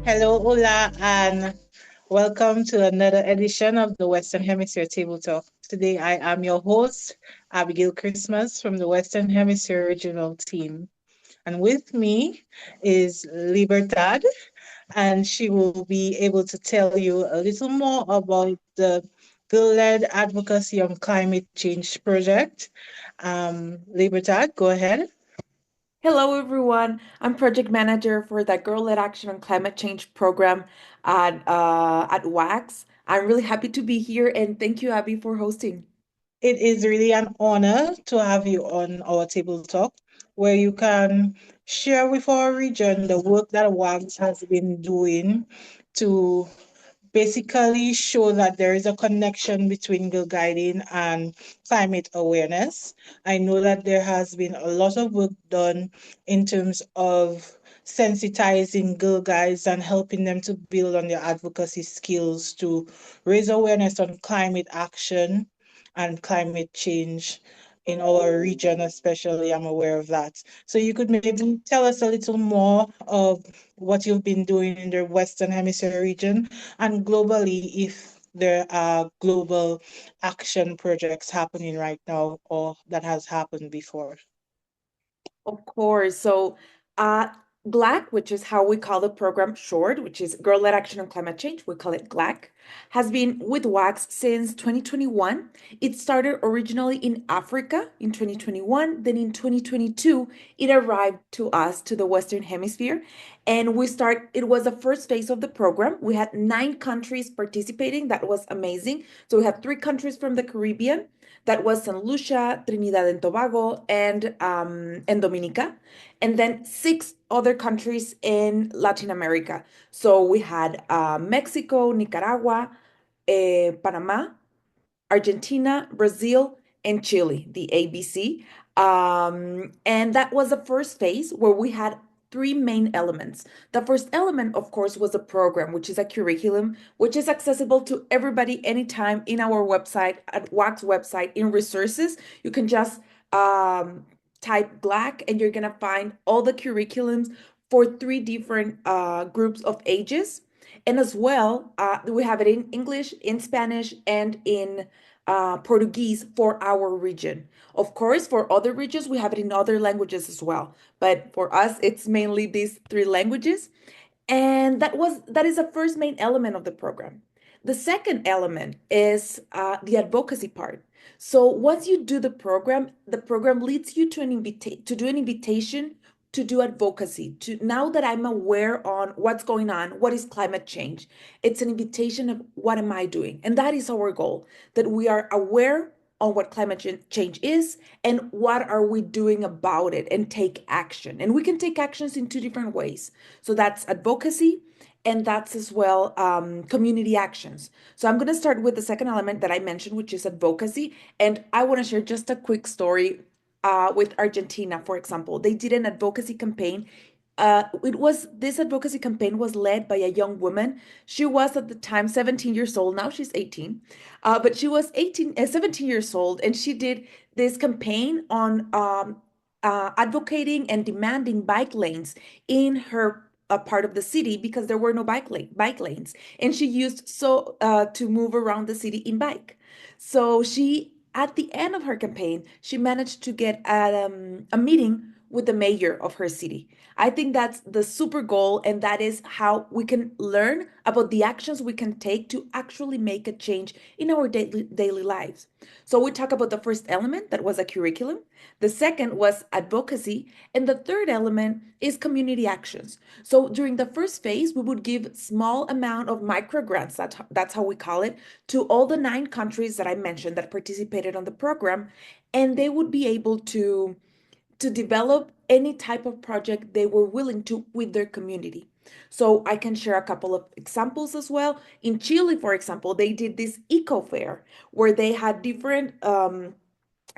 Hello, hola, and welcome to another edition of the Western Hemisphere Table Talk. Today, I am your host, Abigail Christmas from the Western Hemisphere Regional Team. And with me is Libertad, and she will be able to tell you a little more about the Girl-led Advocacy on Climate Change project. Libertad, go ahead. Hello, everyone. I'm project manager for the Girl-led Action on Climate Change program at WAX. I'm really happy to be here, and thank you, Abby, for hosting. It is really an honor to have you on our table talk, where you can share with our region the work that WAGS has been doing to basically show that there is a connection between girl guiding and climate awareness. I know that there has been a lot of work done in terms of sensitizing girl guides and helping them to build on their advocacy skills to raise awareness on climate action and climate change in our region, especially. I'm aware of that. So you could maybe tell us a little more of what you've been doing in the Western Hemisphere region and globally, if there are global action projects happening right now or that has happened before. Of course. Uh, GLAC, which is how we call the program short, which is Girl-led Action on Climate Change, we call it GLAC, has been with WAX since 2021. It started originally in Africa in 2021. Then in 2022, it arrived to us, to the Western Hemisphere. And it was the first phase of the program. We had 9 countries participating. That was amazing. So we have 3 countries from the Caribbean. That was St. Lucia, Trinidad and Tobago, and Dominica, and then 6 other countries in Latin America. So we had Mexico, Nicaragua, Panama, Argentina, Brazil, and Chile, the ABC. And that was the first phase where we had 3 main elements. The first element, of course, was a program, which is a curriculum, which is accessible to everybody anytime in our website, at WAC's website, in resources. You can just type GLAC and you're going to find all the curriculums for 3 different groups of ages. And as well, we have it in English, in Spanish, and in Portuguese for our region. Of course, for other regions, we have it in other languages as well. But for us, it's mainly these 3 languages. And that is the first main element of the program. The second element is the advocacy part. So once you do the program leads you to to do an invitation to do advocacy. To now that I'm aware on what's going on, what is climate change, it's an invitation of what am I doing, and that is our goal. That we are aware on what change is and what are we doing about it, and take action. And we can take actions in 2 different ways. So that's advocacy, and that's as well community actions. So I'm going to start with the second element that I mentioned, which is advocacy. And I want to share just a quick story with Argentina, for example. They did an advocacy campaign. It was This advocacy campaign was led by a young woman. She was at the time 17 years old. Now she's 18, but she was 17 years old, and she did this campaign on advocating and demanding bike lanes in her part of the city, because there were no bike lanes, and she used to move around the city in bike. So she, at the end of her campaign, she managed to get a meeting with the mayor of her city. I think that's the super goal, and that is how we can learn about the actions we can take to actually make a change in our daily lives. So we talk about the first element, that was a curriculum. The second was advocacy, and the third element is community actions. So during the first phase, we would give small amount of micro grants, that's how we call it, to all the 9 countries that I mentioned that participated on the program, and they would be able to develop any type of project they were willing to with their community. So I can share a couple of examples as well. In Chile, for example, they did this eco fair where they had different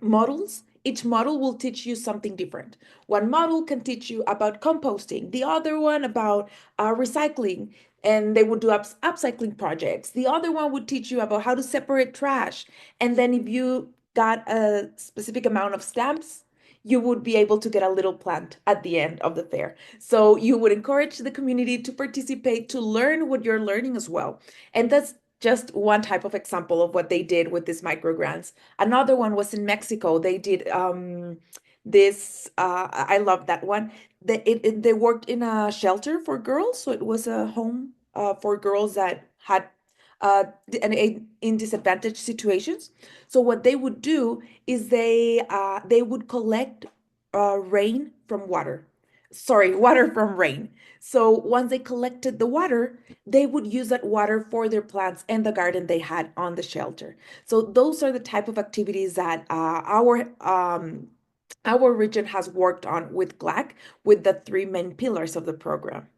models. Each model will teach you something different. One model can teach you about composting, the other one about recycling, and they would do upcycling projects. The other one would teach you about how to separate trash. And then if you got a specific amount of stamps, you would be able to get a little plant at the end of the fair. So you would encourage the community to participate, to learn what you're learning as well. And that's just one type of example of what they did with these micro grants. Another one was in Mexico. They did this, I love that one. They worked in a shelter for girls. So it was a home for girls that had in disadvantaged situations. So what they would do is they would collect rain from water. Sorry, water from rain. So once they collected the water, they would use that water for their plants and the garden they had on the shelter. So those are the type of activities that our region has worked on with GLAC, with the three main pillars of the program.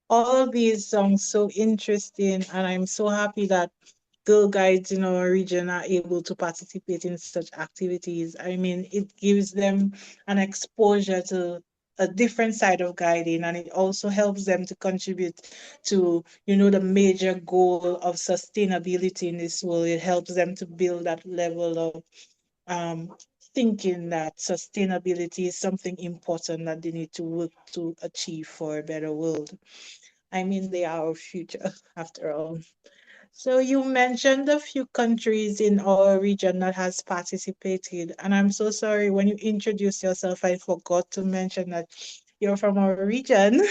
All of these sound so interesting, and I'm so happy that Girl Guides in our region are able to participate in such activities. I mean, it gives them an exposure to a different side of guiding, and it also helps them to contribute to, the major goal of sustainability in this world. It helps them to build that level of um, thinking that sustainability is something important that they need to work to achieve for a better world. I mean, they are our future after all. So you mentioned a few countries in our region that has participated, and I'm so sorry when you introduced yourself, I forgot to mention that you're from our region.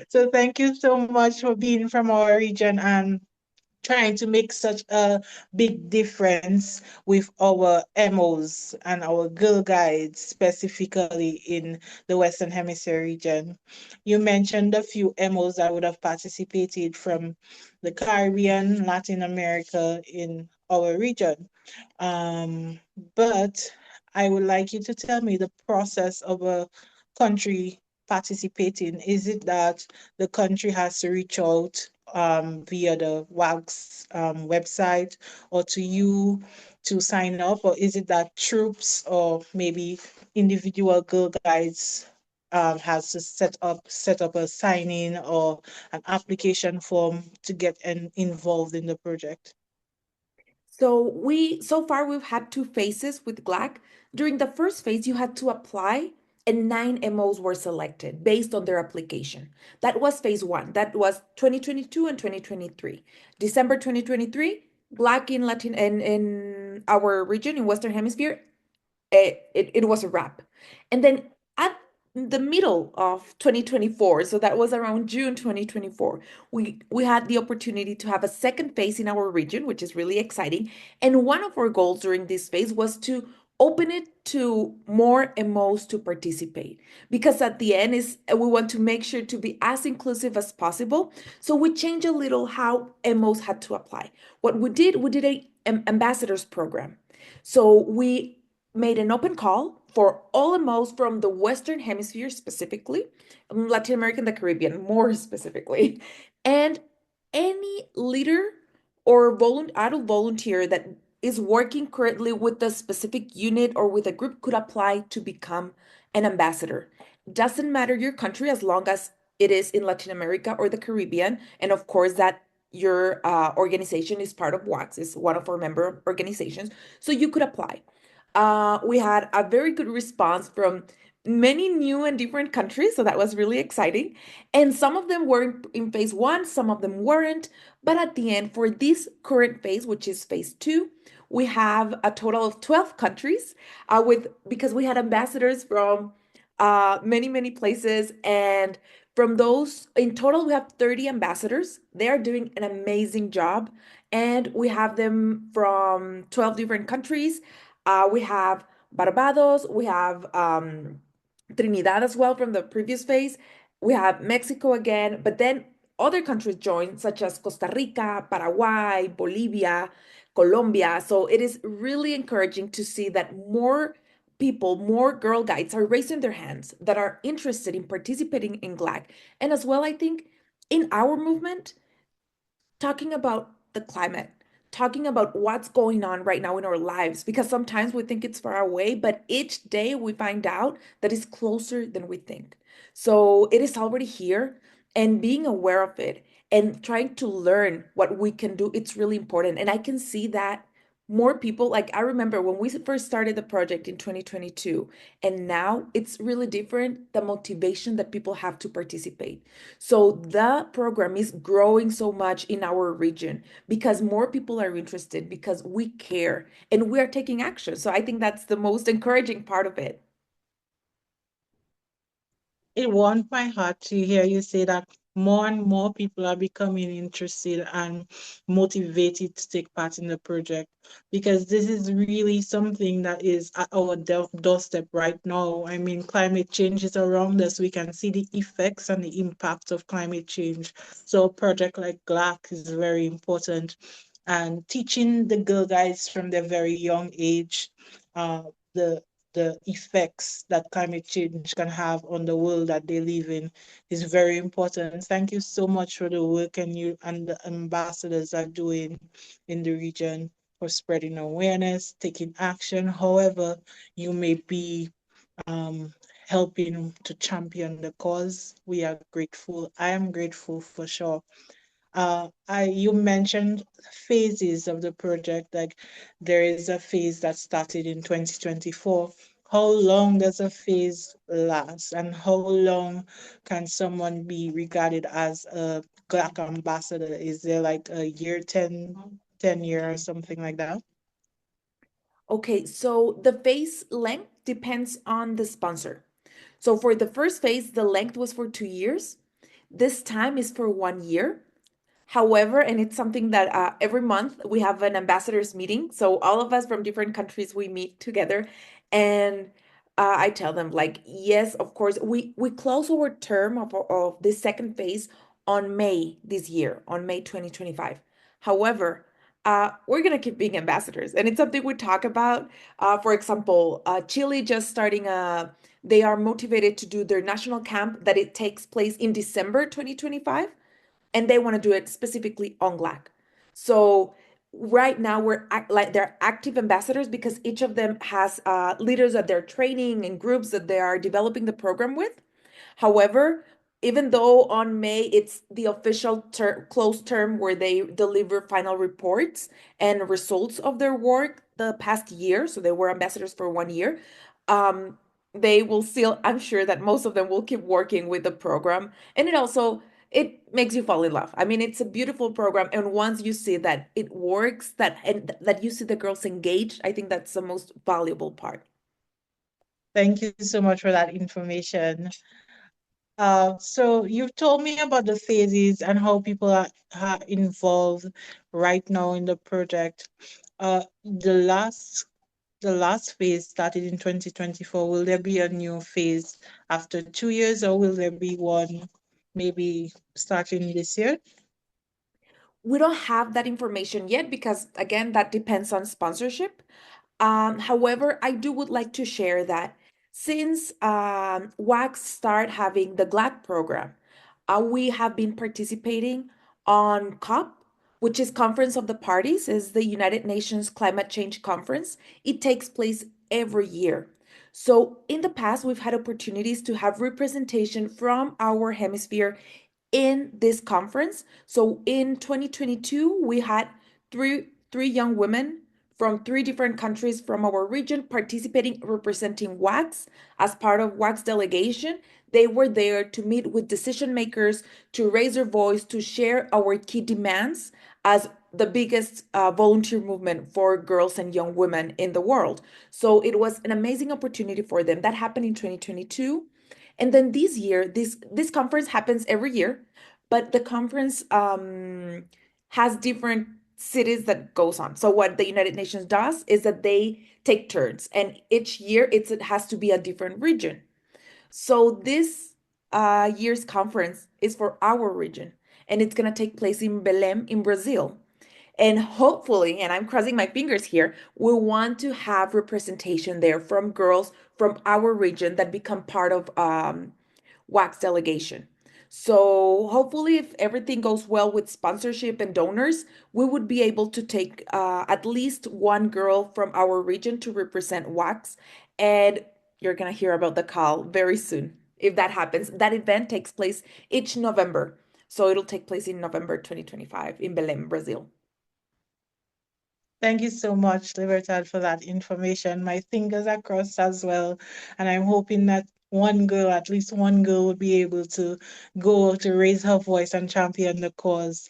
So thank you so much for being from our region and trying to make such a big difference with our MOs and our Girl Guides, specifically in the Western Hemisphere region. You mentioned a few MOs that would have participated from the Caribbean, Latin America in our region. Um, but I would like you to tell me the process of a country participating. Is it that the country has to reach out via the WAG's website or to you to sign up, or is it that troops or maybe individual Girl Guides has to set up a sign-in or an application form to get involved in the project? So far we've had two phases with GLAC. During the first phase, you had to apply and nine MOs were selected based on their application. That was phase one. That was 2022 and 2023. December 2023, GLAC in Latin and in our region in Western Hemisphere, it was a wrap. And then at the middle of 2024, so that was around June 2024, we had the opportunity to have a second phase in our region, which is really exciting. And one of our goals during this phase was to open it to more MOs to participate, because at the end is we want to make sure to be as inclusive as possible. So we changed a little how MOs had to apply. What we did a ambassadors program. So we made an open call for all MOs from the Western Hemisphere, specifically, Latin America and the Caribbean, more specifically, and any leader or adult volunteer that is working currently with a specific unit or with a group could apply to become an ambassador. Doesn't matter your country as long as it is in Latin America or the Caribbean, and of course that your organization is part of WAX, is one of our member organizations, so you could apply. We had a very good response from many new and different countries, so that was really exciting. And some of them were in phase one, some of them weren't. But at the end, for this current phase, which is phase two, we have a total of 12 countries with because we had ambassadors from many places. And from those, in total, we have 30 ambassadors. They are doing an amazing job. And we have them from 12 different countries. We have Barbados, we have Trinidad as well from the previous phase. We have Mexico again, but then other countries joined, such as Costa Rica, Paraguay, Bolivia, Colombia. So it is really encouraging to see that more people, more Girl Guides are raising their hands that are interested in participating in GLAC. And as well, I think in our movement, talking about the climate, talking about what's going on right now in our lives, because sometimes we think it's far away, but each day we find out that it's closer than we think. So it is already here, and being aware of it and trying to learn what we can do, it's really important. And I can see that more people, like I remember when we first started the project in 2022, and now it's really different, the motivation that people have to participate. So the program is growing so much in our region because more people are interested, because we care and we are taking action. So I think that's the most encouraging part of it. It warmed my heart to hear you say that more and more people are becoming interested and motivated to take part in the project, because this is really something that is at our doorstep right now. I mean, climate change is around us. We can see the effects and the impact of climate change. So a project like GLAC is very important. And teaching the girl guides from their very young age, uh, the effects that climate change can have on the world that they live in is very important. Thank you so much for the work and you and the ambassadors are doing in the region for spreading awareness, taking action, however you may be um, helping to champion the cause. We are grateful. I am grateful for sure. You mentioned phases of the project, like there is a phase that started in 2024. How long does a phase last, and how long can someone be regarded as a Black ambassador? Is there like a year, 10 year or something like that? Okay, so the phase length depends on the sponsor. So for the first phase, the length was for 2 years. This time is for 1 year. However, and it's something that every month we have an ambassadors meeting. So all of us from different countries, we meet together, and I tell them like, yes, of course, we close our term of this second phase on May this year, on May 2025. However, we're gonna keep being ambassadors, and it's something we talk about. For example, Chile just starting a. They are motivated to do their national camp that it takes place in December 2025, and they want to do it specifically on GLAC. So right now like they're active ambassadors because each of them has leaders that they're training and groups that they are developing the program with. However, even though on May it's the official close term where they deliver final reports and results of their work the past year, so they were ambassadors for 1 year, um, they will still, I'm sure that most of them will keep working with the program. And it makes you fall in love. I mean, it's a beautiful program, and once you see that it works, that you see the girls engaged, I think that's the most valuable part. Thank you so much for that information. So you've told me about the phases and how people are involved right now in the project. The last phase started in 2024. Will there be a new phase after 2 years, or will there be one maybe starting this year? We don't have that information yet because, again, that depends on sponsorship. However, I do would like to share that since WAX start having the GLAD program, we have been participating on COP, which is Conference of the Parties, is the United Nations Climate Change Conference. It takes place every year. So in the past, we've had opportunities to have representation from our hemisphere in this conference. So in 2022, we had three young women from three different countries from our region participating, representing WAX as part of WAX delegation. They were there to meet with decision makers, to raise their voice, to share our key demands as the biggest volunteer movement for girls and young women in the world. So it was an amazing opportunity for them. That happened in 2022. And then this year, this conference happens every year, but the conference has different cities that goes on. So what the United Nations does is that they take turns, and each year it has to be a different region. So this year's conference is for our region, and it's gonna take place in Belém, in Brazil. And hopefully, and I'm crossing my fingers here, we want to have representation there from girls from our region that become part of WAX delegation. So hopefully, if everything goes well with sponsorship and donors, we would be able to take at least one girl from our region to represent WAX. And you're gonna hear about the call very soon if that happens. That event takes place each November. So it'll take place in November 2025 in Belém, Brazil. Thank you so much, Libertad, for that information. My fingers are crossed as well, and I'm hoping that one girl, at least one girl, would be able to go to raise her voice and champion the cause.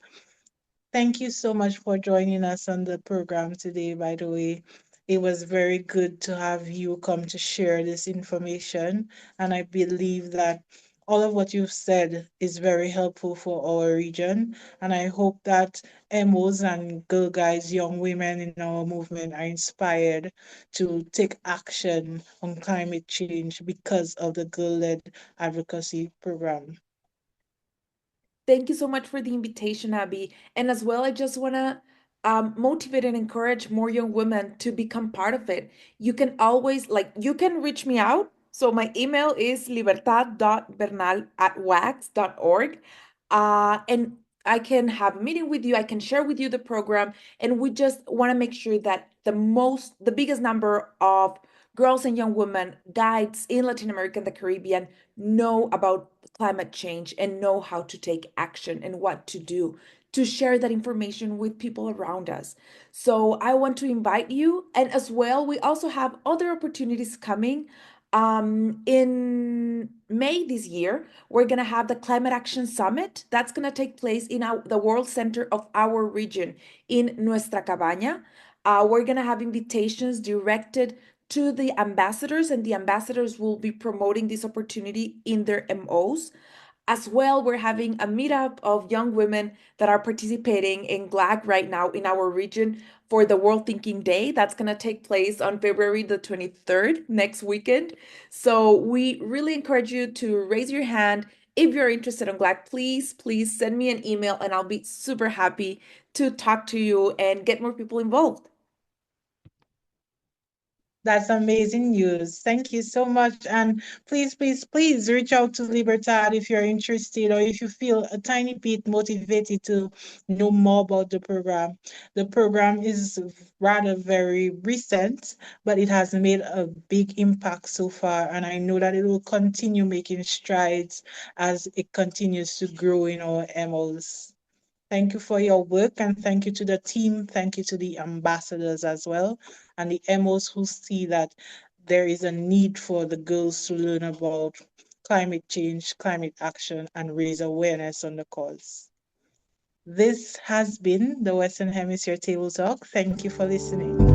Thank you so much for joining us on the program today, by the way. It was very good to have you come to share this information, and I believe that all of what you've said is very helpful for our region. And I hope that MOs and girl guides, young women in our movement are inspired to take action on climate change because of the girl led advocacy program. Thank you so much for the invitation, Abby. And as well, I just want to motivate and encourage more young women to become part of it. You can always, like, you can reach me out. So my email is libertad.bernal@wax.org. And I can have a meeting with you. I can share with you the program. And we just want to make sure that the biggest number of girls and young women guides in Latin America and the Caribbean know about climate change and know how to take action and what to do to share that information with people around us. So I want to invite you. And as well, we also have other opportunities coming. In May this year, we're going to have the Climate Action Summit. That's going to take place in the World Center of our region in Nuestra Cabaña. We're going to have invitations directed to the ambassadors, and the ambassadors will be promoting this opportunity in their MOs. As well, we're having a meetup of young women that are participating in GLAC right now in our region for the World Thinking Day. That's going to take place on February the 23rd, next weekend. So we really encourage you to raise your hand. If you're interested in GLAC, please send me an email and I'll be super happy to talk to you and get more people involved. That's amazing news. Thank you so much. And please reach out to Libertad if you're interested or if you feel a tiny bit motivated to know more about the program. The program is rather very recent, but it has made a big impact so far. And I know that it will continue making strides as it continues to grow in our MOs. Thank you for your work and thank you to the team. Thank you to the ambassadors as well and the MOs who see that there is a need for the girls to learn about climate change, climate action, and raise awareness on the cause. This has been the Western Hemisphere Table Talk. Thank you for listening.